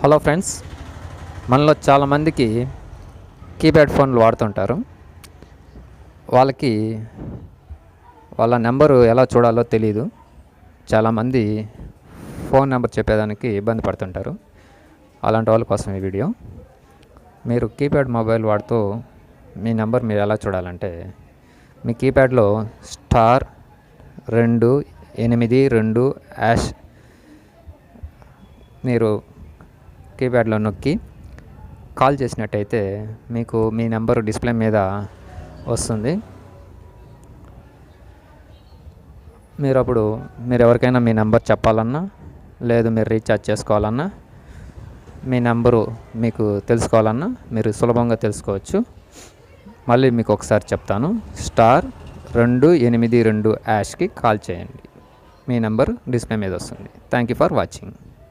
Hello friends, మనలో చాలామందికి keypad ఫోన్లు వాడుతుంటారు. వాళ్ళకి వాళ్ళ నెంబరు ఎలా చూడాలో తెలీదు. చాలామంది ఫోన్ నెంబర్ చెప్పేదానికి ఇబ్బంది పడుతుంటారు. అలాంటి వాళ్ళ కోసం ఈ వీడియో. మీరు కీప్యాడ్ మొబైల్ వాడుతూ మీ నెంబర్ మీరు ఎలా చూడాలంటే, మీ కీప్యాడ్లో *282# మీరు కీప్యాడ్లో నొక్కి కాల్ చేసినట్టయితే మీకు మీ నెంబరు డిస్ప్లే మీద వస్తుంది. మీరు ఎవరికైనా మీ నెంబర్ చెప్పాలన్నా, లేదు మీరు రీఛార్జ్ చేసుకోవాలన్నా, మీ నెంబరు మీకు తెలుసుకోవాలన్నా మీరు సులభంగా తెలుసుకోవచ్చు. మళ్ళీ మీకు ఒకసారి చెప్తాను. *282# కాల్ చేయండి. మీ నెంబర్ డిస్ప్లే మీద వస్తుంది. Thank you for watching.